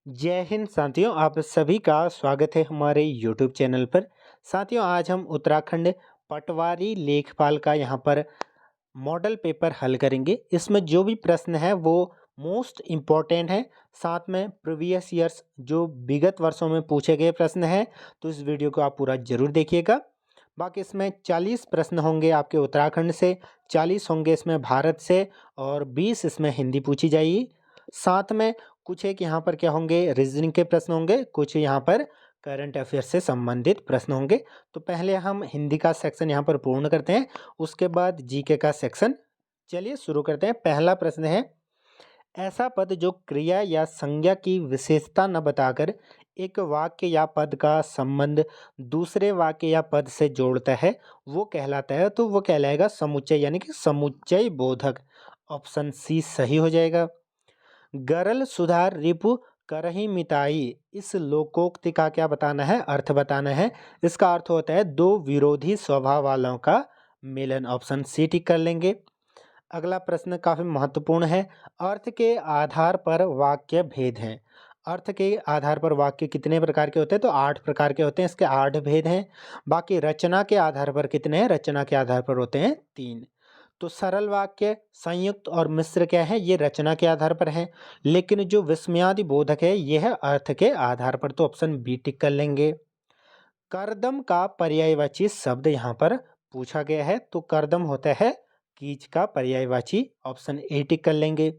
जय हिंद साथियों, आप सभी का स्वागत है हमारे YouTube चैनल पर। साथियों, आज हम उत्तराखंड पटवारी लेखपाल का यहाँ पर मॉडल पेपर हल करेंगे। इसमें जो भी प्रश्न है वो मोस्ट इम्पॉर्टेंट है, साथ में प्रीवियस ईयर्स जो विगत वर्षों में पूछे गए प्रश्न हैं, तो इस वीडियो को आप पूरा जरूर देखिएगा। बाकी इसमें 40 प्रश्न होंगे आपके उत्तराखंड से, 40 होंगे इसमें भारत से और 20 इसमें हिंदी पूछी जाएगी। साथ में कुछ एक यहाँ पर क्या होंगे, रीजनिंग के प्रश्न होंगे, कुछ यहाँ पर करंट अफेयर्स से संबंधित प्रश्न होंगे। तो पहले हम हिंदी का सेक्शन यहाँ पर पूर्ण करते हैं, उसके बाद जीके का सेक्शन। चलिए शुरू करते हैं। पहला प्रश्न है, ऐसा पद जो क्रिया या संज्ञा की विशेषता न बताकर एक वाक्य या पद का संबंध दूसरे वाक्य या पद से जोड़ता है वो कहलाता है। तो वो कहलाएगा समुच्चय, यानी कि समुच्चय बोधक। ऑप्शन सी सही हो जाएगा। गरल सुधार रिपु करही मिताई, इस लोकोक्ति का क्या बताना है, अर्थ बताना है। इसका अर्थ होता है दो विरोधी स्वभाव वालों का मिलन। ऑप्शन सी टिक कर लेंगे। अगला प्रश्न काफी महत्वपूर्ण है। अर्थ के आधार पर वाक्य भेद हैं। अर्थ के आधार पर वाक्य कितने प्रकार के होते हैं, तो 8 प्रकार के होते हैं, इसके 8 भेद हैं। बाकी रचना के आधार पर कितने हैं, रचना के आधार पर होते हैं 3। तो सरल वाक्य, संयुक्त और मिश्र क्या है, ये रचना के आधार पर है। लेकिन जो विस्मयादि बोधक है ये है अर्थ के आधार पर। तो ऑप्शन बी टिक कर लेंगे। करदम का पर्यायवाची शब्द यहाँ पर पूछा गया है, तो करदम होता है कीच का पर्यायवाची। ऑप्शन ए टिक कर लेंगे।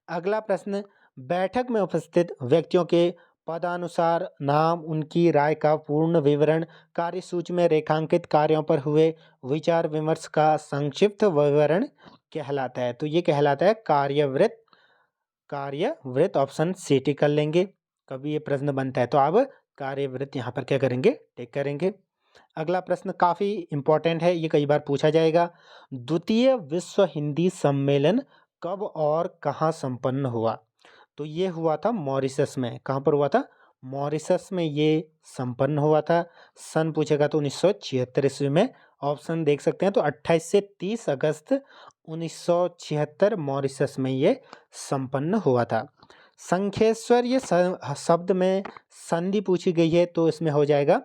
अगला प्रश्न, बैठक में उपस्थित व्यक्तियों के पदानुसार नाम, उनकी राय का पूर्ण विवरण, कार्यसूची में रेखांकित कार्यों पर हुए विचार विमर्श का संक्षिप्त विवरण कहलाता है। तो ये कहलाता है कार्यवृत्त। कार्यवृत्त ऑप्शन सी टिक कर लेंगे। कभी ये प्रश्न बनता है तो आप कार्यवृत्त यहाँ पर क्या करेंगे, टिक करेंगे। अगला प्रश्न काफ़ी इंपॉर्टेंट है, ये कई बार पूछा जाएगा। द्वितीय विश्व हिंदी सम्मेलन कब और कहाँ संपन्न हुआ? तो ये हुआ था मॉरिशस में। कहाँ पर हुआ था? मॉरिशस में ये संपन्न हुआ था। सन पूछेगा तो 1976 ईस्वी में। ऑप्शन देख सकते हैं, तो 28 से 30 अगस्त 1976 मॉरिशस में ये संपन्न हुआ था। संखेश्वर, ये शब्द में संधि पूछी गई है, तो इसमें हो जाएगा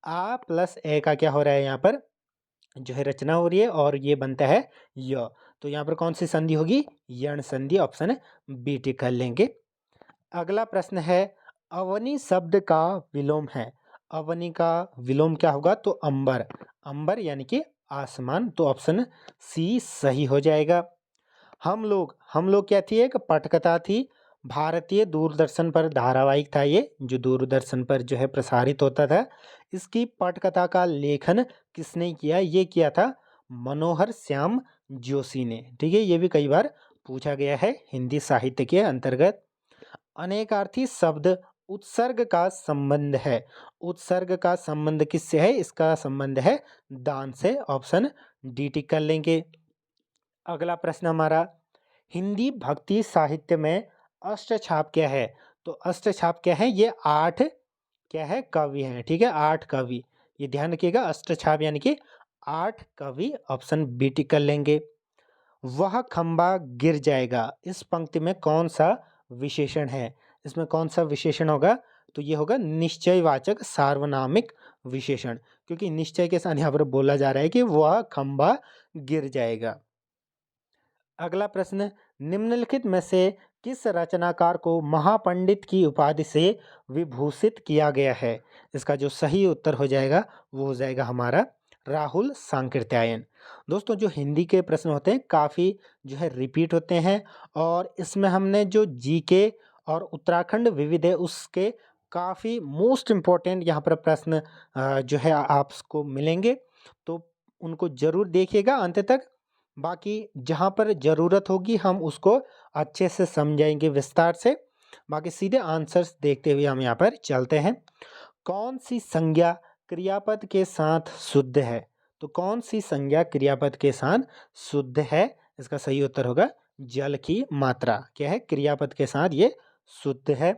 आ प्लस ए का क्या हो रहा है, यहाँ पर जो है रचना हो रही है और ये बनता है य। तो यहाँ पर कौन सी संधि होगी, यण संधि। ऑप्शन बी टिक कर लेंगे। अगला प्रश्न है, अवनी शब्द का विलोम है। अवनी का विलोम क्या होगा, तो अंबर। अंबर यानी कि आसमान। तो ऑप्शन सी सही हो जाएगा। हम लोग क्या थी, एक पटकथा थी, भारतीय दूरदर्शन पर धारावाहिक था ये, जो दूरदर्शन पर जो है प्रसारित होता था। इसकी पटकथा का लेखन किसने किया, ये किया था मनोहर श्याम जोशी ने। ठीक है, ये भी कई बार पूछा गया है हिंदी साहित्य के अंतर्गत। अनेकार्थी शब्द उत्सर्ग का संबंध है। उत्सर्ग का संबंध किससे है, इसका संबंध है दान से। ऑप्शन डी टिक कर लेंगे। अगला प्रश्न हमारा, हिंदी भक्ति साहित्य में अष्टछाप क्या है? तो अष्टछाप क्या है, ये 8 क्या है, कवि हैं। ठीक है, 8 कवि, ये ध्यान रखिएगा। अष्टछाप यानी कि 8 कवि। ऑप्शन बी टिक कर लेंगे। वह खंबा गिर जाएगा, इस पंक्ति में कौन सा विशेषण है? इसमें कौन सा विशेषण होगा, तो ये होगा निश्चयवाचक सार्वनामिक विशेषण, क्योंकि निश्चय के साथ यहाँ पर बोला जा रहा है कि वह खंबा गिर जाएगा। अगला प्रश्न, निम्नलिखित में से किस रचनाकार को महापंडित की उपाधि से विभूषित किया गया है? इसका जो सही उत्तर हो जाएगा वो हो जाएगा हमारा राहुल सांकृत्यायन। दोस्तों, जो हिंदी के प्रश्न होते हैं काफ़ी जो है रिपीट होते हैं, और इसमें हमने जो जीके और उत्तराखंड विविध है उसके काफ़ी मोस्ट इम्पोर्टेंट यहाँ पर प्रश्न जो है आपको मिलेंगे, तो उनको ज़रूर देखिएगा अंत तक। बाकी जहाँ पर ज़रूरत होगी हम उसको अच्छे से समझाएंगे विस्तार से। बाकी सीधे आंसर्स देखते हुए हम यहाँ पर चलते हैं। कौन सी संज्ञा क्रियापद के साथ शुद्ध है? तो कौन सी संज्ञा क्रियापद के साथ शुद्ध है? इसका सही उत्तर होगा जल की मात्रा। क्या है, क्रियापद के साथ ये शुद्ध है।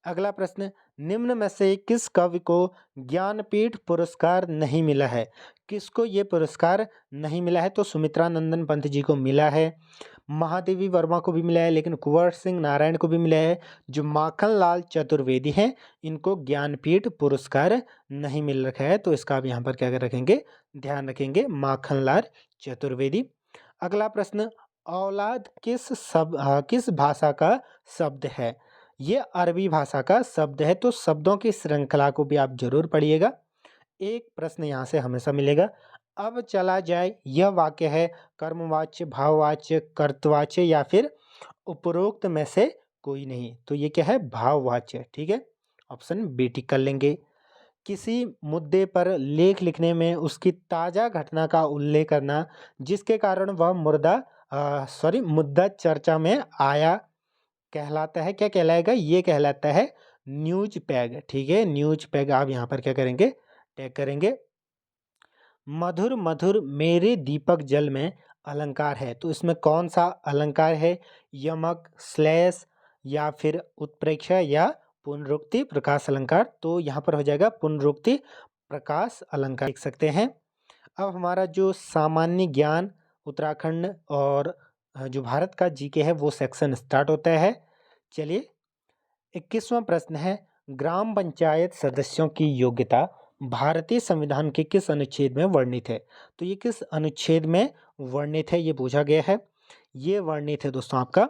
अगला प्रश्न, निम्न में से किस कवि को ज्ञानपीठ पुरस्कार नहीं मिला है? किसको ये पुरस्कार नहीं मिला है? तो सुमित्रा नंदन पंत जी को मिला है, महादेवी वर्मा को भी मिला है, लेकिन कुंवर सिंह नारायण को भी मिला है। जो माखनलाल चतुर्वेदी हैं, इनको ज्ञानपीठ पुरस्कार नहीं मिल रखा है, तो इसका आप यहाँ पर क्या कर रखेंगे, ध्यान रखेंगे, माखनलाल चतुर्वेदी। अगला प्रश्न, औलाद किस भाषा का शब्द है? ये अरबी भाषा का शब्द है, तो शब्दों की श्रृंखला को भी आप जरूर पढ़िएगा, एक प्रश्न यहाँ से हमेशा मिलेगा। अब चला जाए, यह वाक्य है कर्मवाच्य, भाववाच्य, कर्तवाच्य या फिर उपरोक्त में से कोई नहीं, तो ये क्या है, भाववाच्य। ठीक है, ऑप्शन बी टिक कर लेंगे। किसी मुद्दे पर लेख लिखने में उसकी ताजा घटना का उल्लेख करना जिसके कारण वह मुद्दा चर्चा में आया कहलाता है, क्या कहलाएगा, ये कहलाता है न्यूज पैग। ठीक है, न्यूज पैग आप यहाँ पर क्या करेंगे, टैग करेंगे। मधुर मधुर मेरे दीपक जल में अलंकार है, तो इसमें कौन सा अलंकार है, यमक, श्लेष या फिर उत्प्रेक्षा या पुनरुक्ति प्रकाश अलंकार, तो यहाँ पर हो जाएगा पुनरुक्ति प्रकाश अलंकार, देख सकते हैं। अब हमारा जो सामान्य ज्ञान उत्तराखंड और जो भारत का जीके है वो सेक्शन स्टार्ट होता है। चलिए, 21वां प्रश्न है, ग्राम पंचायत सदस्यों की योग्यता भारतीय संविधान के किस अनुच्छेद में वर्णित है? तो ये किस अनुच्छेद में वर्णित है, ये पूछा गया है। ये वर्णित है दोस्तों आपका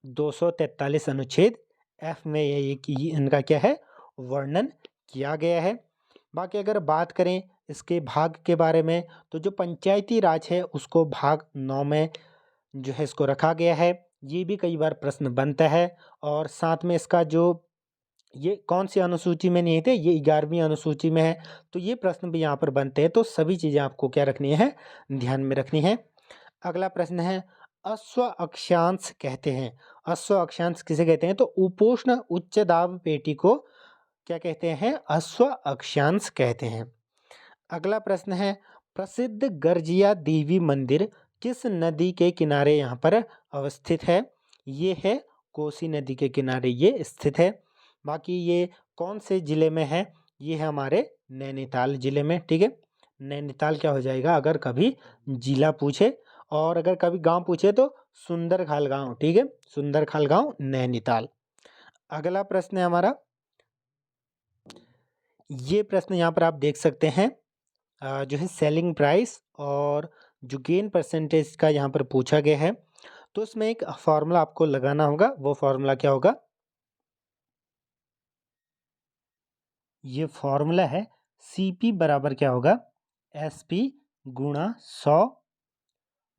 243 अनुच्छेद एफ में, ये इनका क्या है, वर्णन किया गया है। बाकी अगर बात करें इसके भाग के बारे में, तो जो पंचायती राज है उसको भाग 9 में जो है इसको रखा गया है। ये भी कई बार प्रश्न बनता है, और साथ में इसका जो ये कौन सी अनुसूची में नहीं थे, ये 11वीं अनुसूची में है, तो ये प्रश्न भी यहाँ पर बनते हैं, तो सभी चीज़ें आपको क्या रखनी है, ध्यान में रखनी है। अगला प्रश्न है, अश्व अक्षांश कहते हैं, अश्व अक्षांश किसे कहते हैं? तो उपोष्ण उच्च दाब पेटी को क्या कहते हैं, अश्व अक्षांश कहते हैं। अगला प्रश्न है, प्रसिद्ध गर्जिया देवी मंदिर किस नदी के किनारे यहाँ पर अवस्थित है? ये है कोसी नदी के किनारे ये स्थित है। बाकी ये कौन से जिले में है? ये है हमारे नैनीताल जिले में। ठीक है, नैनीताल क्या हो जाएगा अगर कभी जिला पूछे, और अगर कभी गांव पूछे तो सुंदरखाल गांव। ठीक है, सुंदरखाल गांव नैनीताल। अगला प्रश्न है हमारा, ये प्रश्न यहाँ पर आप देख सकते हैं, जो है सेलिंग प्राइस और जो गेन परसेंटेज का यहाँ पर पूछा गया है, तो इसमें एक फॉर्मूला आपको लगाना होगा। वो फॉर्मूला क्या होगा? ये फॉर्मूला है CP बराबर क्या होगा, SP गुणा 100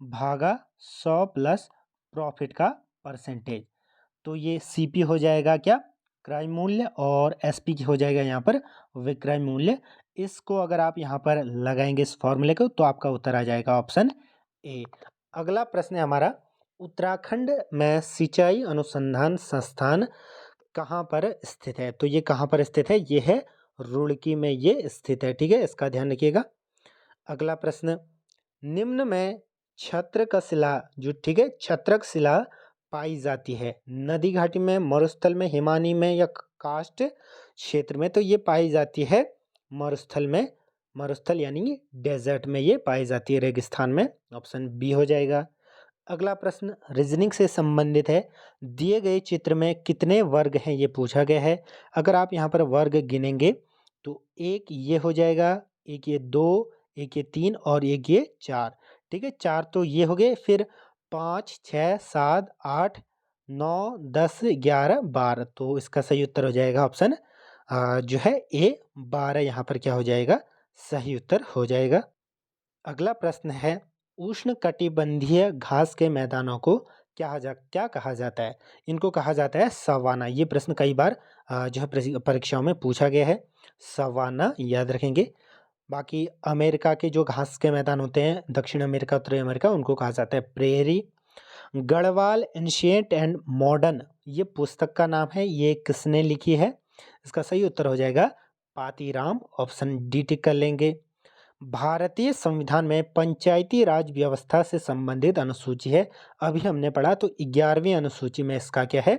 भागा 100 प्लस प्रॉफिट का परसेंटेज। तो ये CP हो जाएगा क्या, क्रय मूल्य, और SP हो जाएगा यहाँ पर विक्रय मूल्य। इसको अगर आप यहाँ पर लगाएंगे इस फॉर्मूले को, तो आपका उत्तर आ जाएगा ऑप्शन ए। अगला प्रश्न है हमारा, उत्तराखंड में सिंचाई अनुसंधान संस्थान कहाँ पर स्थित है? तो ये कहाँ पर स्थित है? ये है रुड़की में ये स्थित है। ठीक है, इसका ध्यान रखिएगा। अगला प्रश्न, निम्न में छत्रक शिला जो, ठीक है, छत्रक शिला पाई जाती है नदी घाटी में, मरुस्थल में, हिमानी में या कास्ट क्षेत्र में? तो ये पाई जाती है मरुस्थल में, मरुस्थल यानी डेजर्ट में ये पाई जाती है, रेगिस्तान में। ऑप्शन बी हो जाएगा। अगला प्रश्न रीजनिंग से संबंधित है, दिए गए चित्र में कितने वर्ग हैं ये पूछा गया है। अगर आप यहाँ पर वर्ग गिनेंगे तो एक ये हो जाएगा, एक ये 2, एक ये 3 और एक ये 4। ठीक है, 4 तो ये हो गए, फिर 5, 6, 7, 8, 9, 10, 11, 12, तो इसका सही उत्तर हो जाएगा ऑप्शन जो है ए 12, यहाँ पर क्या हो जाएगा, सही उत्तर हो जाएगा। अगला प्रश्न है, उष्ण कटिबंधीय घास के मैदानों को क्या कहा जाता है? इनको कहा जाता है सवाना। ये प्रश्न कई बार जो है परीक्षाओं में पूछा गया है, सवाना याद रखेंगे। बाकी अमेरिका के जो घास के मैदान होते हैं, दक्षिण अमेरिका, उत्तरी अमेरिका, उनको कहा जाता है prairie. Garhwal ancient and modern, ये पुस्तक का नाम है, ये किसने लिखी है? इसका सही उत्तर हो जाएगा पातीराम, ऑप्शन डी टिक कर लेंगे। भारतीय संविधान में पंचायती राज व्यवस्था से संबंधित अनुसूची है, अभी हमने पढ़ा, तो 11वीं अनुसूची में इसका क्या है,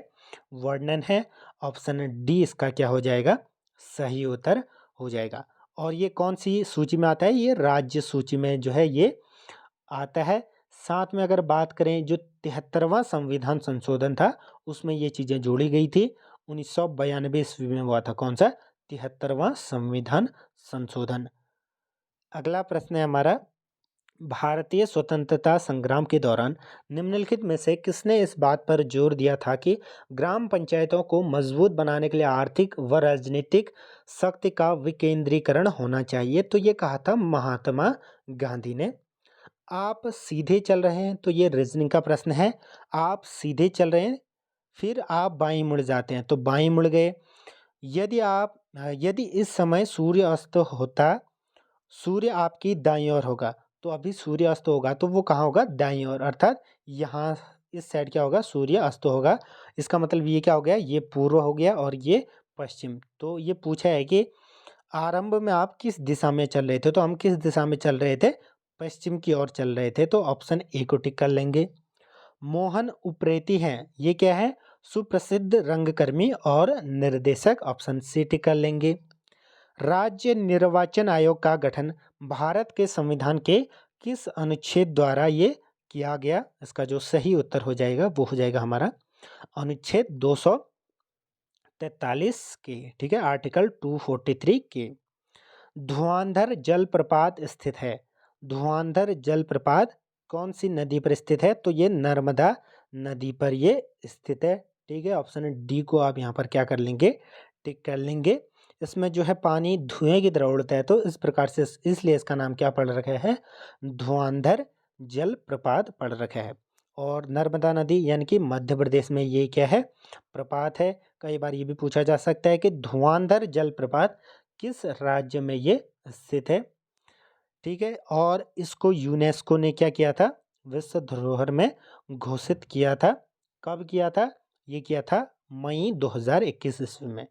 वर्णन है। ऑप्शन डी इसका क्या हो जाएगा, सही उत्तर हो जाएगा। और ये कौन सी सूची में आता है? ये राज्य सूची में जो है ये आता है। साथ में अगर बात करें जो 73वां संविधान संशोधन था उसमें ये चीज़ें जोड़ी गई थी। 1992 ईस्वी में हुआ था कौन सा? 73वां संविधान संशोधन। अगला प्रश्न है हमारा, भारतीय स्वतंत्रता संग्राम के दौरान निम्नलिखित में से किसने इस बात पर जोर दिया था कि ग्राम पंचायतों को मजबूत बनाने के लिए आर्थिक व राजनीतिक शक्ति का विकेंद्रीकरण होना चाहिए? तो ये कहा था महात्मा गांधी ने। आप सीधे चल रहे हैं तो ये रीजनिंग का प्रश्न है। आप सीधे चल रहे हैं फिर आप बाईं मुड़ जाते हैं तो बाईं मुड़ गए। यदि इस समय सूर्य अस्त होता, सूर्य आपकी दाईं ओर होगा तो अभी सूर्य अस्त होगा तो वो कहाँ होगा? दाईं ओर, अर्थात यहाँ इस साइड क्या होगा? सूर्य अस्त होगा। इसका मतलब ये क्या हो गया? ये पूर्व हो गया और ये पश्चिम। तो ये पूछा है कि आरंभ में आप किस दिशा में चल रहे थे? तो हम किस दिशा में चल रहे थे? पश्चिम की ओर चल रहे थे, तो ऑप्शन ए को टिक कर लेंगे। मोहन उप्रेती हैं, ये क्या है? सुप्रसिद्ध रंगकर्मी और निर्देशक, ऑप्शन सी टिक कर लेंगे। राज्य निर्वाचन आयोग का गठन भारत के संविधान के किस अनुच्छेद द्वारा ये किया गया? इसका जो सही उत्तर हो जाएगा वो हो जाएगा हमारा अनुच्छेद 243 के, ठीक है, आर्टिकल 243 के। धुआंधर जलप्रपात स्थित है। धुआंधर जलप्रपात कौन सी नदी पर स्थित है? तो ये नर्मदा नदी पर ये स्थित है, ठीक है। ऑप्शन डी को आप यहाँ पर क्या कर लेंगे? टिक कर लेंगे। इसमें जो है पानी धुएं की तरह उड़ता है तो इस प्रकार से इसलिए इसका नाम क्या पड़ रखा है? धुआंधर जलप्रपात पड़ रखा है। और नर्मदा नदी यानी कि मध्य प्रदेश में ये क्या है? प्रपात है। कई बार ये भी पूछा जा सकता है कि धुआंधर जलप्रपात किस राज्य में ये स्थित है, ठीक है। और इसको यूनेस्को ने क्या किया था? विश्व धरोहर में घोषित किया था। कब किया था? ये किया था मई 2021 ईस्वी में।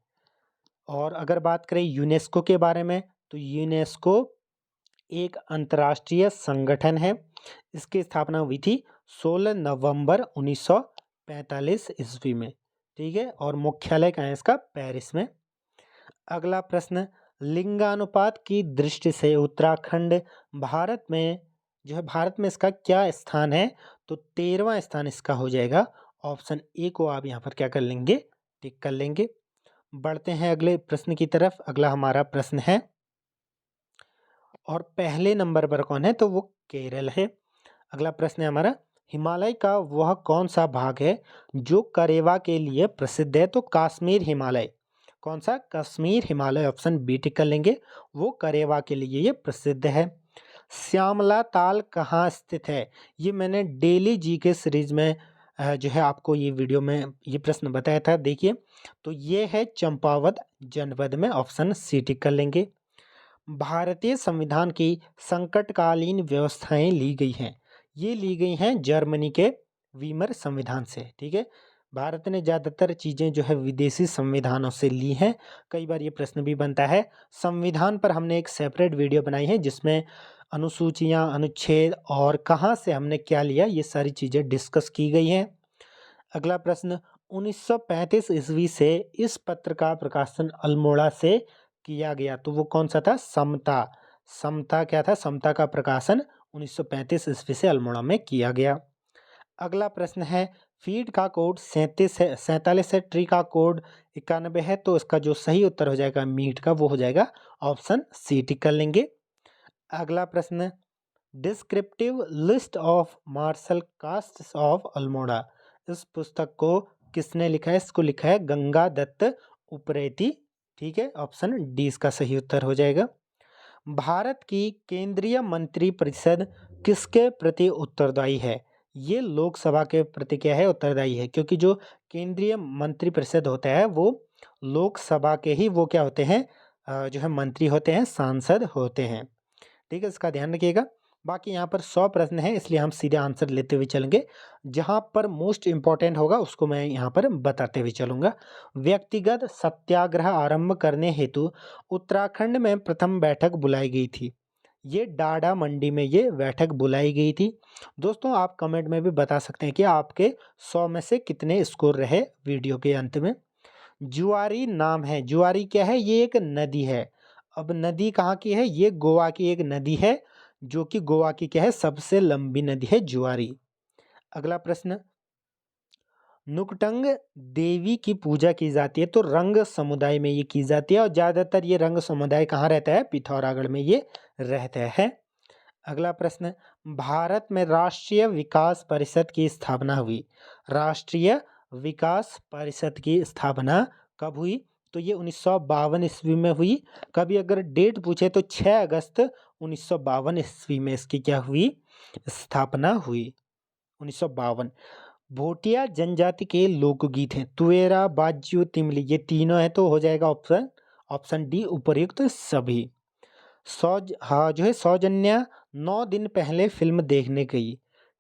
और अगर बात करें यूनेस्को के बारे में तो यूनेस्को एक अंतर्राष्ट्रीय संगठन है। इसकी स्थापना हुई थी 16 नवंबर 1945 ईस्वी में, ठीक है। और मुख्यालय कहाँ है इसका? पेरिस में। अगला प्रश्न, लिंगानुपात की दृष्टि से उत्तराखंड भारत में जो है, भारत में इसका क्या स्थान है? तो 13वां स्थान इसका हो जाएगा। ऑप्शन ए को आप यहाँ पर क्या कर लेंगे? टिक कर लेंगे। बढ़ते हैं अगले प्रश्न की तरफ। अगला हमारा प्रश्न है, और पहले नंबर पर कौन है? तो वो केरल है। अगला प्रश्न है हमारा, हिमालय का वह कौन सा भाग है जो करेवा के लिए प्रसिद्ध है? तो कश्मीर हिमालय। कौन सा? Kashmir Himalaya, option B tick कर लेंगे। वो करेवा के लिए ये प्रसिद्ध है। श्यामला ताल कहाँ स्थित है? ये मैंने डेली जी के सीरीज में जो है आपको ये वीडियो में ये प्रश्न बताया था। देखिए, तो ये है चंपावत जनपद में, ऑप्शन सी टिक कर लेंगे। भारतीय संविधान की संकटकालीन व्यवस्थाएं ली गई हैं, ये ली गई हैं जर्मनी के वीमर संविधान से, ठीक है। भारत ने ज़्यादातर चीज़ें जो है विदेशी संविधानों से ली हैं। कई बार ये प्रश्न भी बनता है। संविधान पर हमने एक सेपरेट वीडियो बनाई है जिसमें अनुसूचियाँ, अनुच्छेद और कहाँ से हमने क्या लिया ये सारी चीज़ें डिस्कस की गई हैं। अगला प्रश्न, 1935 ईस्वी से इस पत्र का प्रकाशन अल्मोड़ा से किया गया, तो वो कौन सा था? समता। समता क्या था? समता का प्रकाशन 1935 ईस्वी से अल्मोड़ा में किया गया। अगला प्रश्न है, फीड का कोड 47 है, ट्री का कोड 91 है, तो इसका जो सही उत्तर हो जाएगा मीट का वो हो जाएगा ऑप्शन सी टिक कर लेंगे। अगला प्रश्न, descriptive list of martial castes of Almora, इस पुस्तक को किसने लिखा है? इसको लिखा है गंगा दत्त उप्रेती, ठीक है। ऑप्शन डी इसका सही उत्तर हो जाएगा। भारत की केंद्रीय मंत्रिपरिषद किसके प्रति उत्तरदायी है? ये लोकसभा के प्रति क्या है? उत्तरदायी है, क्योंकि जो केंद्रीय मंत्रिपरिषद होता है वो लोकसभा के ही वो क्या होते हैं? जो है मंत्री होते हैं, सांसद होते हैं, ठीक है। इसका ध्यान रखिएगा। बाकी यहाँ पर 100 प्रश्न है इसलिए हम सीधे आंसर लेते हुए चलेंगे। जहाँ पर मोस्ट इम्पॉर्टेंट होगा उसको मैं यहाँ पर बताते हुए चलूँगा। व्यक्तिगत सत्याग्रह आरंभ करने हेतु उत्तराखंड में प्रथम बैठक बुलाई गई थी। ये डाडा मंडी में ये बैठक बुलाई गई थी। दोस्तों आप कमेंट में भी बता सकते हैं कि आपके 100 में से कितने स्कोर रहे वीडियो के अंत में। जुआरी नाम है, जुआरी क्या है? ये एक नदी है। अब नदी कहाँ की है? ये गोवा की एक नदी है जो कि गोवा की क्या है, सबसे लंबी नदी है जुआरी। अगला प्रश्न, नुकटंग देवी की पूजा की जाती है तो रंग समुदाय में ये की जाती है, और ज्यादातर ये रंग समुदाय कहाँ रहता है, पिथौरागढ़ में ये रहता है। अगला प्रश्न, भारत में राष्ट्रीय विकास परिषद की स्थापना हुई। राष्ट्रीय विकास परिषद की स्थापना कब हुई, तो ये 1952 ईस्वी में हुई। कभी अगर डेट पूछे तो 6 अगस्त 1952 ईस्वी में इसकी क्या हुई, स्थापना हुई, 1952। भोटिया जनजाति के लोकगीत हैं तुएरा, बाज्यू, तिमली, ये तीनों है तो हो जाएगा ऑप्शन ऑप्शन डी उपर्युक्त सभी। हाँ जो है सौजन्या 9 दिन पहले फिल्म देखने गई,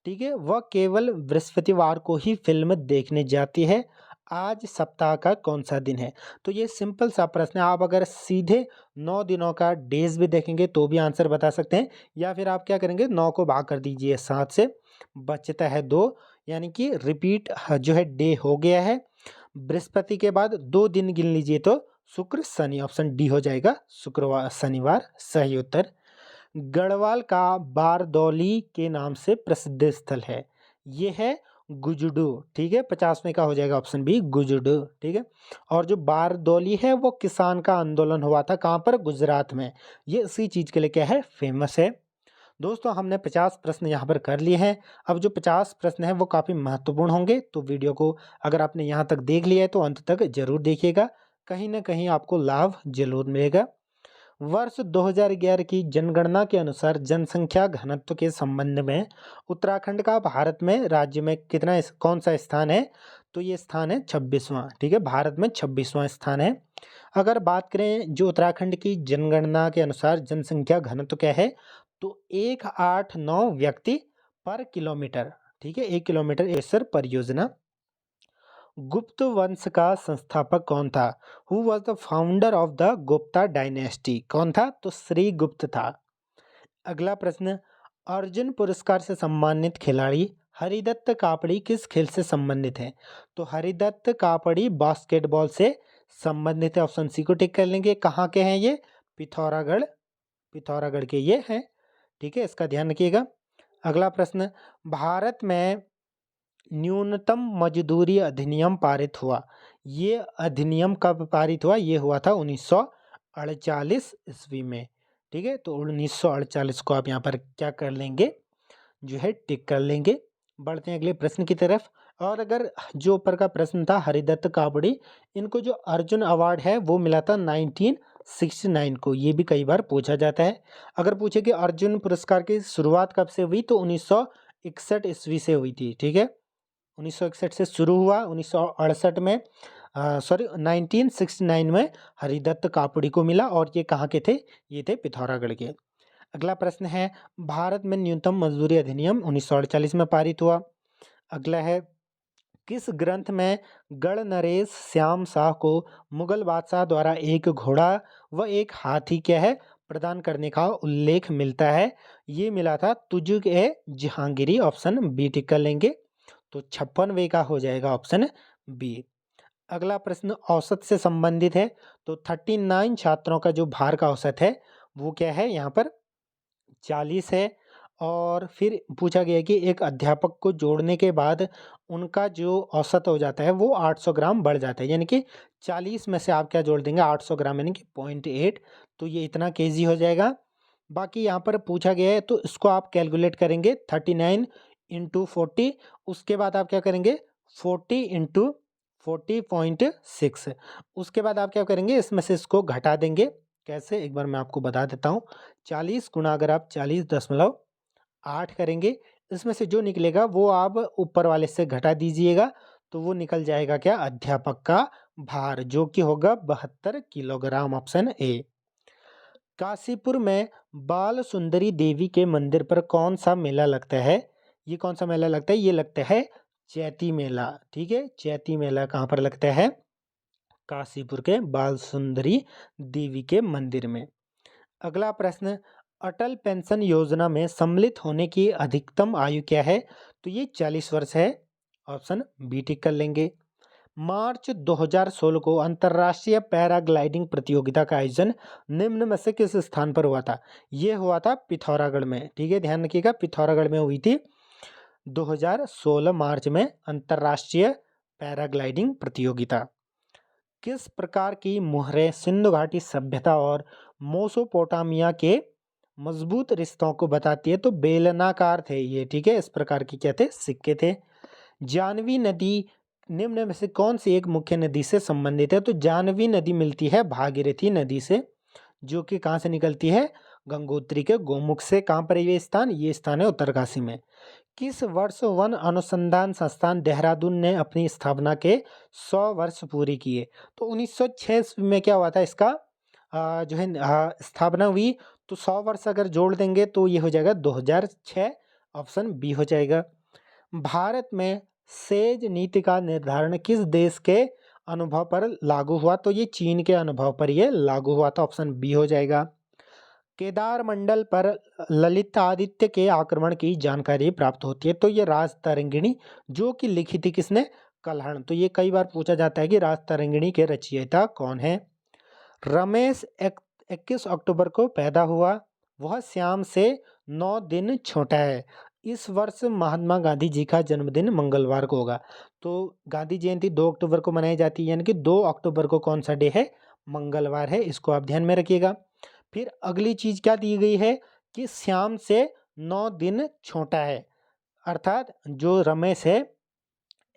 ठीक है, वह केवल बृहस्पतिवार को ही फिल्म देखने जाती है। आज सप्ताह का कौन सा दिन है, तो ये सिंपल सा प्रश्न है। आप अगर सीधे 9 दिनों का डेज भी देखेंगे तो भी आंसर बता सकते हैं, या फिर आप क्या करेंगे, 9 को भाग कर दीजिए 7 से, बचता है 2, यानी कि रिपीट जो है डे हो गया है। बृहस्पति के बाद 2 दिन गिन लीजिए तो शुक्र शनि, ऑप्शन डी हो जाएगा शुक्रवार शनिवार सही उत्तर। गढ़वाल का बारदौली के नाम से प्रसिद्ध स्थल है, ये है गुजुडू, ठीक है, 50वें का हो जाएगा ऑप्शन बी गुजुडू, ठीक है। और जो बारदौली है वो किसान का आंदोलन हुआ था कहाँ पर, गुजरात में, ये इसी चीज के लिए क्या है, फेमस है। दोस्तों हमने 50 प्रश्न यहाँ पर कर लिए हैं। अब जो 50 प्रश्न हैं वो काफ़ी महत्वपूर्ण होंगे, तो वीडियो को अगर आपने यहाँ तक देख लिया है तो अंत तक जरूर देखिएगा, कहीं ना कहीं आपको लाभ जरूर मिलेगा। वर्ष 2011 की जनगणना के अनुसार जनसंख्या घनत्व के संबंध में उत्तराखंड का भारत में राज्य में कितना कौन सा स्थान है, तो ये स्थान है 26वां, ठीक है, भारत में 26वां स्थान है। अगर बात करें जो उत्तराखंड की जनगणना के अनुसार जनसंख्या घनत्व क्या है, तो 189 व्यक्ति पर किलोमीटर, ठीक है, 1 किलोमीटर ऐसर परियोजना। गुप्त वंश का संस्थापक कौन था, who was the founder of the Gupta dynasty, कौन था, तो श्री गुप्त था। अगला प्रश्न, अर्जुन पुरस्कार से सम्मानित खिलाड़ी हरिदत्त कापड़ी किस खेल से संबंधित है, तो हरिदत्त कापड़ी बास्केटबॉल से संबंधित है, ऑप्शन सी को टिक कर लेंगे। कहाँ के हैं ये, पिथौरागढ़, पिथौरागढ़ के ये हैं, ठीक है, इसका ध्यान रखिएगा। अगला प्रश्न, भारत में न्यूनतम मजदूरी अधिनियम पारित हुआ, ये अधिनियम कब पारित हुआ, ये हुआ था 1948 ईस्वी में, ठीक है, तो 1948 को आप यहाँ पर क्या कर लेंगे, जो है टिक कर लेंगे। बढ़ते हैं अगले प्रश्न की तरफ। और अगर जो ऊपर का प्रश्न था हरिदत्त कापड़ी, इनको जो अर्जुन अवार्ड है वो मिला था 1969 को, ये भी कई बार पूछा जाता है। अगर पूछे कि अर्जुन पुरस्कार की शुरुआत कब से हुई, तो 1961 ईस्वी से हुई थी, ठीक है, 1961 से शुरू हुआ, 1968 में 1969 में हरिदत्त कापड़ी को मिला, और ये कहाँ के थे, ये थे पिथौरागढ़ के। अगला प्रश्न है, भारत में न्यूनतम मजदूरी अधिनियम 1948 में पारित हुआ। अगला है, किस ग्रंथ में गढ़ नरेश श्याम शाह को मुगल बादशाह द्वारा एक घोड़ा व एक हाथी क्या है प्रदान करने का उल्लेख मिलता है, ये मिला था तुजुक ए जहांगीरी, ऑप्शन बी टिक कर लेंगे, तो 56वें का हो जाएगा ऑप्शन बी। अगला प्रश्न औसत से संबंधित है, तो 39 छात्रों का जो भार का औसत है वो क्या है, यहाँ पर 40 है। और फिर पूछा गया कि एक अध्यापक को जोड़ने के बाद उनका जो औसत हो जाता है वो 800 ग्राम बढ़ जाता है, यानी कि 40 में से आप क्या जोड़ देंगे, 800 ग्राम यानी कि 0.8, तो ये इतना केजी हो जाएगा। बाकी यहाँ पर पूछा गया है तो इसको आप कैलकुलेट करेंगे 39 इंटू 40, उसके बाद आप क्या करेंगे 40 इंटू 40.6, उसके बाद आप क्या करेंगे इसमें से इसको घटा देंगे। कैसे, एक बार मैं आपको बता देता हूँ। 40 गुना अगर आप 40.8 करेंगे, इसमें से जो निकलेगा वो आप ऊपर वाले से घटा दीजिएगा, तो वो निकल जाएगा क्या, अध्यापक का भार, जो कि होगा 72 किलोग्राम, ऑप्शन ए। काशीपुर में बाल सुंदरी देवी के मंदिर पर कौन सा मेला लगता है, ये कौन सा मेला लगता है, ये लगता है चैती मेला, ठीक है, चैती मेला कहाँ पर लगता है, काशीपुर के बाल सुंदरी देवी के मंदिर में। अगला प्रश्न, अटल पेंशन योजना में सम्मिलित होने की अधिकतम आयु क्या है, तो ये 40 वर्ष है, ऑप्शन बी टिक कर लेंगे। मार्च 2016 को अंतर्राष्ट्रीय पैराग्लाइडिंग प्रतियोगिता का आयोजन निम्न में से किस स्थान पर हुआ था? ये हुआ था पिथौरागढ़ में। ठीक है, ध्यान रखिएगा, पिथौरागढ़ में हुई थी 2016 मार्च में अंतर्राष्ट्रीय पैराग्लाइडिंग प्रतियोगिता। किस प्रकार की मुहरें सिंधु घाटी सभ्यता और मोसोपोटामिया के मजबूत रिश्तों को बताती है? तो बेलनाकार थे ये। ठीक है, इस प्रकार की क्या थे? सिक्के थे। जानवी नदी निम्न में से कौन सी एक मुख्य नदी से संबंधित है? तो जानवी नदी मिलती है भागीरथी नदी से, जो कि कहाँ से निकलती है? गंगोत्री के गोमुख से। कहाँ पर है ये स्थान? ये स्थान है उत्तरकाशी में। किस वर्ष वन अनुसंधान संस्थान देहरादून ने अपनी स्थापना के 100 वर्ष पूरी किए? तो 1906 ईस्वी में क्या हुआ था इसका जो है स्थापना हुई। तो 100 वर्ष अगर जोड़ देंगे तो ये हो जाएगा 2006, ऑप्शन बी हो जाएगा। भारत में सेज नीति का निर्धारण किस देश के अनुभव पर लागू हुआ? तो ये चीन के अनुभव पर ये लागू हुआ था, ऑप्शन बी हो जाएगा। केदार मंडल पर ललितादित्य के आक्रमण की जानकारी प्राप्त होती है? तो ये राजतरंगिणी, जो कि लिखी थी किसने? कल्हण। तो ये कई बार पूछा जाता है कि राजतरंगिणी के रचयिता कौन है? रमेश 21 अक्टूबर को पैदा हुआ, वह श्याम से 9 दिन छोटा है। इस वर्ष महात्मा गांधी जी का जन्मदिन मंगलवार को होगा। तो गांधी जयंती 2 अक्टूबर को मनाई जाती है, यानी कि 2 अक्टूबर को कौन सा डे है? मंगलवार है। इसको आप ध्यान में रखिएगा। फिर अगली चीज क्या दी गई है कि श्याम से 9 दिन छोटा है, अर्थात जो रमेश है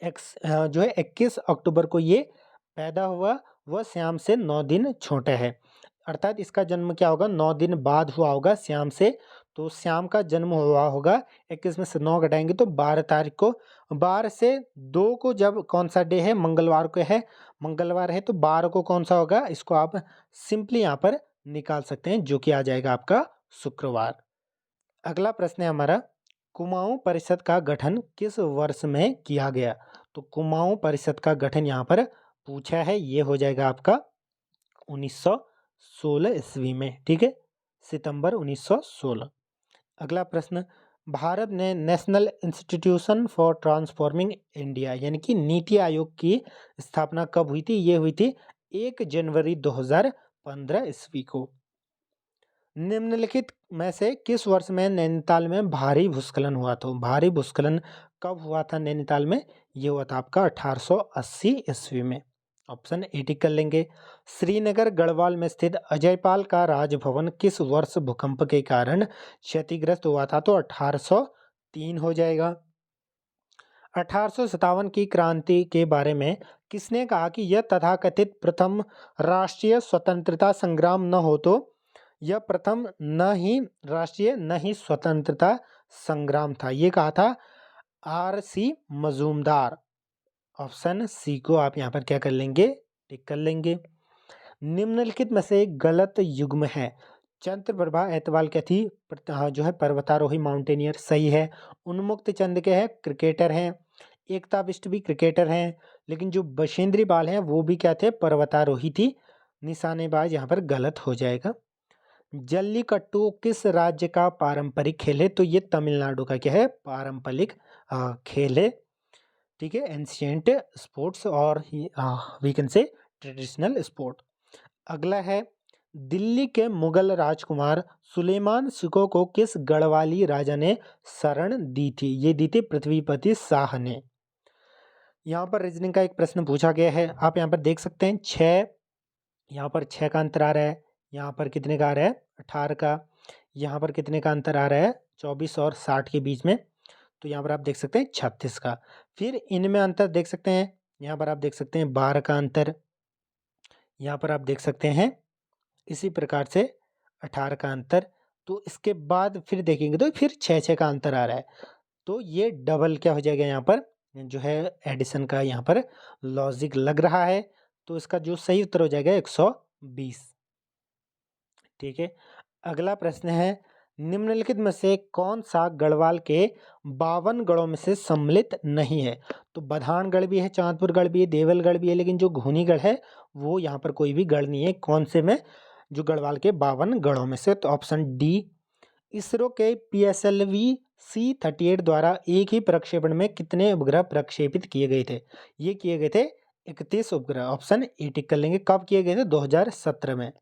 जो है 21 अक्टूबर को ये पैदा हुआ, वह श्याम से 9 दिन छोटा है, अर्थात इसका जन्म क्या होगा? 9 दिन बाद हुआ होगा श्याम से। तो श्याम का जन्म हुआ होगा 21 में से 9 घटाएंगे तो 12 तारीख को। 12 से 2 को जब कौन सा डे है? मंगलवार को है, मंगलवार है, तो 12 को कौन सा होगा? इसको आप सिंपली यहाँ पर निकाल सकते हैं, जो कि आ जाएगा आपका शुक्रवार। अगला प्रश्न है हमारा, कुमाऊं परिषद का गठन किस वर्ष में किया गया? तो कुमाऊं परिषद का गठन यहाँ पर पूछा है, ये हो जाएगा आपका 1916 ईस्वी में। ठीक है, सितंबर 1916। अगला प्रश्न, भारत ने national institution for transforming India यानी कि नीति आयोग की स्थापना कब हुई थी? ये हुई थी 1 जनवरी 2015 ईस्वी को। निम्नलिखित में से किस वर्ष में नैनीताल में भारी भूस्खलन हुआ? तो भारी भूस्खलन कब हुआ था नैनीताल में? ये हुआ था आपका 1880 ईस्वी में, ऑप्शन ए टिक कर लेंगे। श्रीनगर गढ़वाल में स्थित अजयपाल का राजभवन किस वर्ष भूकंप के कारण क्षतिग्रस्त हुआ था? तो 1803 हो जाएगा। 1857 की क्रांति के बारे में किसने कहा कि यह तथाकथित प्रथम राष्ट्रीय स्वतंत्रता संग्राम न हो तो यह प्रथम न ही राष्ट्रीय न ही स्वतंत्रता संग्राम था? ये कहा था आर.सी. मजूमदार। ऑप्शन सी को आप यहाँ पर क्या कर लेंगे? टिक कर लेंगे। निम्नलिखित में से एक गलत युग्म है। चंद्रप्रभा एतवाल क्या थी? जो है पर्वतारोही, माउंटेनियर, सही है। उन्मुक्त चंद के हैं? क्रिकेटर हैं। एकता बिष्ट भी क्रिकेटर हैं, लेकिन जो बशेंद्री पाल हैं वो भी क्या थे? पर्वतारोही थी। निशानेबाज यहाँ पर गलत हो जाएगा। जल्लीकट्टू किस राज्य का पारंपरिक खेल है? तो ये तमिलनाडु का क्या है? पारंपरिक खेल है। ठीक है, एंशिएंट स्पोर्ट्स और we can say traditional sport. अगला है, दिल्ली के मुगल राजकुमार सुलेमान सिको को किस गढ़वाली राजा ने शरण दी थी? ये दी थी पृथ्वीपति शाह ने। यहाँ पर रीजनिंग का एक प्रश्न पूछा गया है, आप यहाँ पर देख सकते हैं 6, यहाँ पर 6 का अंतर आ रहा है, यहाँ पर कितने का आ रहा है? 18 का। यहाँ पर कितने का अंतर आ रहा है? 24 और 60 के बीच में। तो यहाँ पर आप देख सकते हैं 36 का। फिर इनमें अंतर देख सकते हैं, यहाँ पर आप देख सकते हैं 12 का अंतर, यहाँ पर आप देख सकते हैं इसी प्रकार से 18 का अंतर। तो इसके बाद फिर देखेंगे तो फिर 6 का अंतर आ रहा है। तो ये डबल क्या हो जाएगा? यहाँ पर जो है एडिशन का यहाँ पर लॉजिक लग रहा है। तो इसका जो सही उत्तर हो जाएगा 120। ठीक है, अगला प्रश्न है, निम्नलिखित में से कौन सा गढ़वाल के 52 गढ़ों में से सम्मिलित नहीं है? तो बधानगढ़ भी है, चांदपुर गढ़ भी है, देवलगढ़ भी है, लेकिन जो घूनीगढ़ है वो यहाँ पर कोई भी गढ़ नहीं है। कौन से में? जो गढ़वाल के 52 गढ़ों में से। तो ऑप्शन डी। इसरो के PSLV C-38 द्वारा एक ही प्रक्षेपण में कितने उपग्रह प्रक्षेपित किए गए थे? ये किए गए थे 31 उपग्रह, ऑप्शन ए टिक कर लेंगे। कब किए गए थे? 2017 में।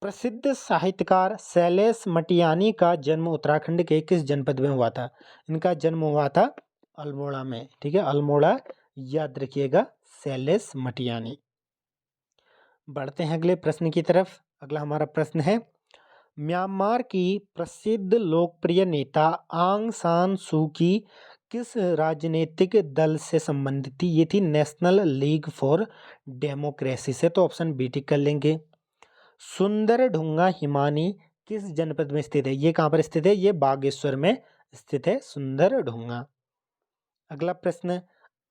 प्रसिद्ध साहित्यकार शैलेश मटियानी का जन्म उत्तराखंड के किस जनपद में हुआ था? इनका जन्म हुआ था अल्मोड़ा में, ठीक है, अल्मोड़ा याद रखिएगा, शैलेश मटियानी। बढ़ते हैं अगले प्रश्न की तरफ। अगला हमारा प्रश्न है, म्यांमार की प्रसिद्ध लोकप्रिय नेता आंग सान सू की किस राजनीतिक दल से संबंधित थी? ये थी नेशनल लीग फॉर डेमोक्रेसी से, तो ऑप्शन बी टिक कर लेंगे। सुंदर ढुंगा हिमानी किस जनपद में स्थित है? ये कहाँ पर स्थित है? ये बागेश्वर में स्थित है सुंदर ढुंगा। अगला प्रश्न,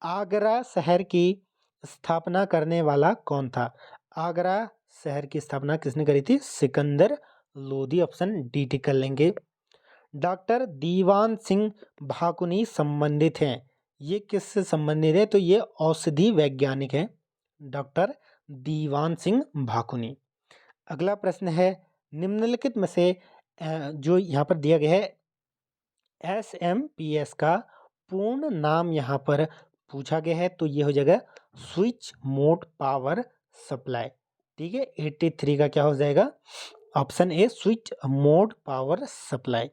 आगरा शहर की स्थापना करने वाला कौन था? आगरा शहर की स्थापना किसने करी थी? सिकंदर लोदी, ऑप्शन डी टिक कर लेंगे। डॉक्टर दीवान सिंह भाकुनी संबंधित हैं, ये किससे संबंधित है? तो ये औषधि वैज्ञानिक हैं, डॉक्टर दीवान सिंह भाकुनी। अगला प्रश्न है, निम्नलिखित में से जो यहाँ पर दिया गया है SMPS का पूर्ण नाम यहाँ पर पूछा गया है, तो ये हो जाएगा स्विच मोड पावर सप्लाई, ठीक है। 83 का क्या हो जाएगा? Option A switch mode power supply.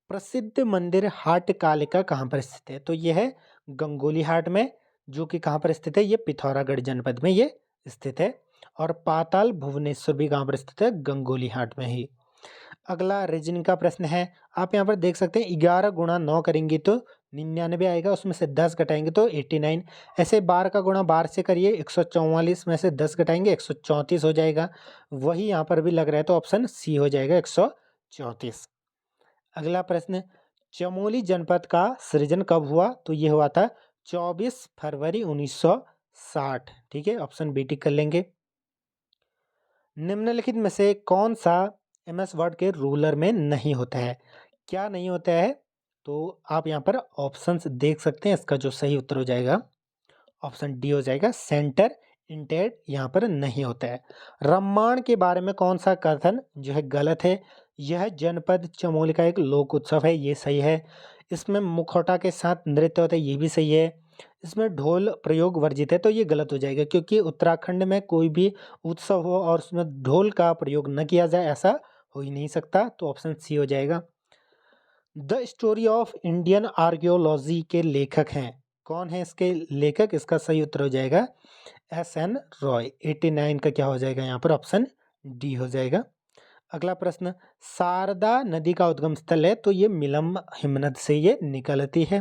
प्रसिद्ध मंदिर हाट कालिका कहाँ पर स्थित है? तो ये है गंगोली हाट में, जो कि कहाँ पर स्थित है? ये पिथौरागढ़ जनपद में ये स्थित है। और पाताल भुवनेश्वर भी कहाँ पर स्थित है? गंगोली हाट में ही। अगला रीजनिंग का प्रश्न है, आप यहाँ पर देख सकते हैं 11 गुणा 9 करेंगे तो 99 आएगा, उसमें से 10 घटाएंगे तो 89। ऐसे 12 का गुणा 12 से करिए, 144 में से 10 घटाएंगे 134 हो जाएगा। वही यहाँ पर भी लग रहा है, तो ऑप्शन सी हो जाएगा 134। अगला प्रश्न, चमोली जनपद का सृजन कब हुआ? तो ये हुआ था 24 फरवरी 1960, ठीक है, ऑप्शन बी टिक कर लेंगे। निम्नलिखित में से कौन सा MS वर्ड के रूलर में नहीं होता है? क्या नहीं होता है? तो आप यहाँ पर ऑप्शंस देख सकते हैं, इसका जो सही उत्तर हो जाएगा ऑप्शन डी हो जाएगा, सेंटर इंटेड यहाँ पर नहीं होता है। रम्माण के बारे में कौन सा कथन जो है गलत है? यह जनपद चमोली का एक लोक उत्सव है, ये सही है। इसमें मुखौटा के साथ नृत्य होता है, ये भी सही है। इसमें ढोल प्रयोग वर्जित है, तो ये गलत हो जाएगा, क्योंकि उत्तराखंड में कोई भी उत्सव हो और उसमें ढोल का प्रयोग न किया जाए, ऐसा हो ही नहीं सकता, तो ऑप्शन सी हो जाएगा। The story of Indian archaeology के लेखक हैं, कौन है इसके लेखक? इसका सही उत्तर हो जाएगा SN रॉय। 89 का क्या हो जाएगा यहाँ पर? ऑप्शन डी हो जाएगा। अगला प्रश्न, शारदा नदी का उद्गम स्थल है, तो ये मिलम हिमनद से ये निकलती है,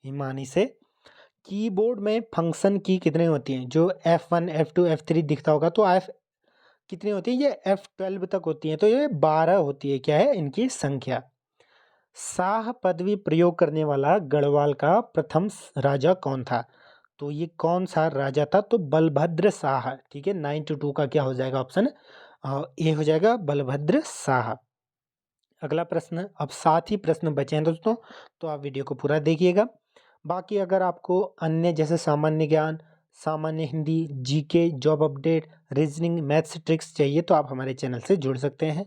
हिमानी से। कीबोर्ड में फंक्शन की कितनी होती हैं? जो F1 F2 F3 दिखता होगा, तो F कितनी होती है? ये F12 तक होती है, तो ये 12 होती है, क्या है इनकी संख्या। शाह पदवी प्रयोग करने वाला गढ़वाल का प्रथम राजा कौन था? तो ये कौन सा राजा था? तो बलभद्र शाह, ठीक है। 92 का क्या हो जाएगा? ऑप्शन ए हो जाएगा, बलभद्र शाह। अगला प्रश्न, अब 7 ही प्रश्न बचे हैं दोस्तों, तो आप वीडियो को पूरा देखिएगा। बाकी अगर आपको अन्य जैसे सामान्य ज्ञान, सामान्य Hindi, GK, job update, reasoning, maths tricks चाहिए, तो आप हमारे चैनल से जुड़ सकते हैं।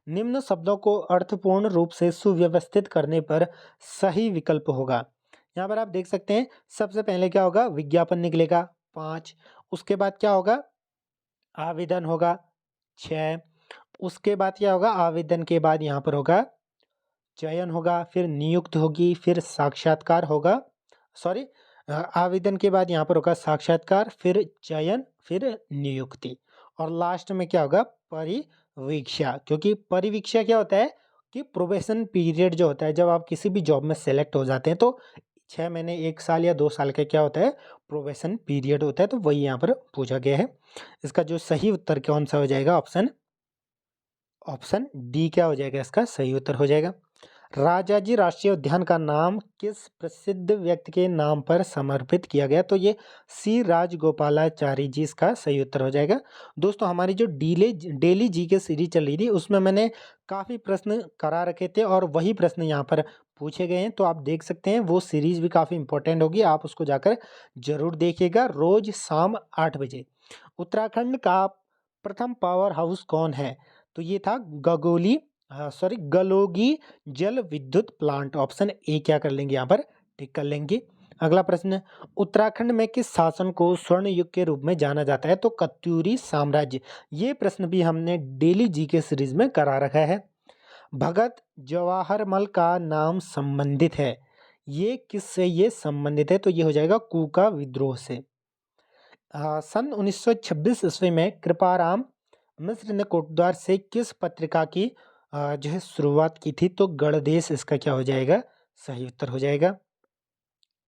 निम्न शब्दों को अर्थपूर्ण रूप से सुव्यवस्थित करने पर सही विकल्प होगा। यहाँ पर आप देख सकते हैं, सबसे पहले क्या होगा? विज्ञापन निकलेगा 5, उसके बाद क्या होगा? आवेदन होगा 6, उसके बाद क्या होगा? आवेदन के बाद यहाँ पर होगा चयन होगा, फिर नियुक्त होगी, फिर साक्षात्कार होगा, सॉरी, आवेदन के बाद यहाँ पर होगा साक्षात्कार, फिर चयन, फिर नियुक्ति, और लास्ट में क्या होगा? परिवीक्षा। क्योंकि परिवीक्षा क्या होता है कि प्रोबेशन पीरियड जो होता है, जब आप किसी भी जॉब में सेलेक्ट हो जाते हैं, तो 6 महीने, 1 साल या 2 साल का क्या होता है? प्रोबेशन पीरियड होता है, तो वही यहाँ पर पूछा गया है। इसका जो सही उत्तर कौन सा हो जाएगा? ऑप्शन डी क्या हो जाएगा? इसका सही उत्तर हो जाएगा। राजाजी राष्ट्रीय उद्यान का नाम किस प्रसिद्ध व्यक्ति के नाम पर समर्पित किया गया? तो ये सी राजगोपालाचारी जी इसका सही उत्तर हो जाएगा। दोस्तों, हमारी जो डेली GK सीरीज चल रही थी, उसमें मैंने काफ़ी प्रश्न करा रखे थे और वही प्रश्न यहाँ पर पूछे गए हैं, तो आप देख सकते हैं, वो सीरीज भी काफ़ी इंपॉर्टेंट होगी, आप उसको जाकर जरूर देखिएगा रोज शाम 8 बजे। उत्तराखंड का प्रथम पावर हाउस कौन है? तो ये था गलोगी जल विद्युत प्लांट, ऑप्शन ए क्या कर लेंगे? यहाँ पर टिक कर लेंगे। अगला प्रश्न, उत्तराखंड में किस शासन को स्वर्ण युग के रूप में जाना जाता है? तो कत्यूरी साम्राज्य। ये प्रश्न भी हमने डेली जीके सीरीज में करा रखा है। भगत जवाहरमल का नाम संबंधित है, ये किससे ये संबंधित है? तो ये हो जाएगा कूका विद्रोह से। सन 1926 ईस्वी में कृपाराम मिश्र ने कोटद्वार से किस पत्रिका की जो है शुरुआत की थी? तो गणदेश इसका क्या हो जाएगा? सही उत्तर हो जाएगा।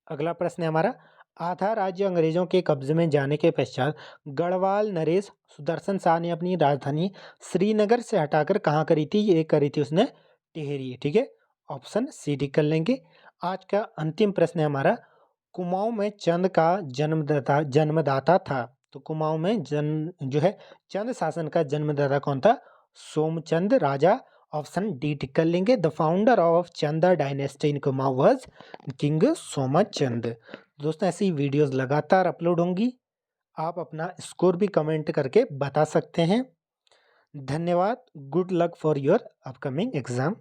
अगला प्रश्न है हमारा, आधा राज्य अंग्रेजों के कब्जे में जाने के पश्चात गढ़वाल नरेश सुदर्शन शाह ने अपनी राजधानी श्रीनगर से हटाकर कहाँ करी थी? ये करी थी उसने टिहरी। ठीक है, ऑप्शन सी टिक कर लेंगे। आज का अंतिम प्रश्न है हमारा, कुमाऊं में चंद का जन्मदाता था। तो कुमाऊं में जो है चंद शासन का जन्मदाता कौन था? सोमचंद राजा। ऑप्शन डी टिक कर लेंगे। द फाउंडर ऑफ चंदा dynasty in Kumaon was king Somchand. दोस्तों ऐसी वीडियोस लगातार अपलोड होंगी, आप अपना स्कोर भी कमेंट करके बता सकते हैं। धन्यवाद। Good luck for your upcoming exam.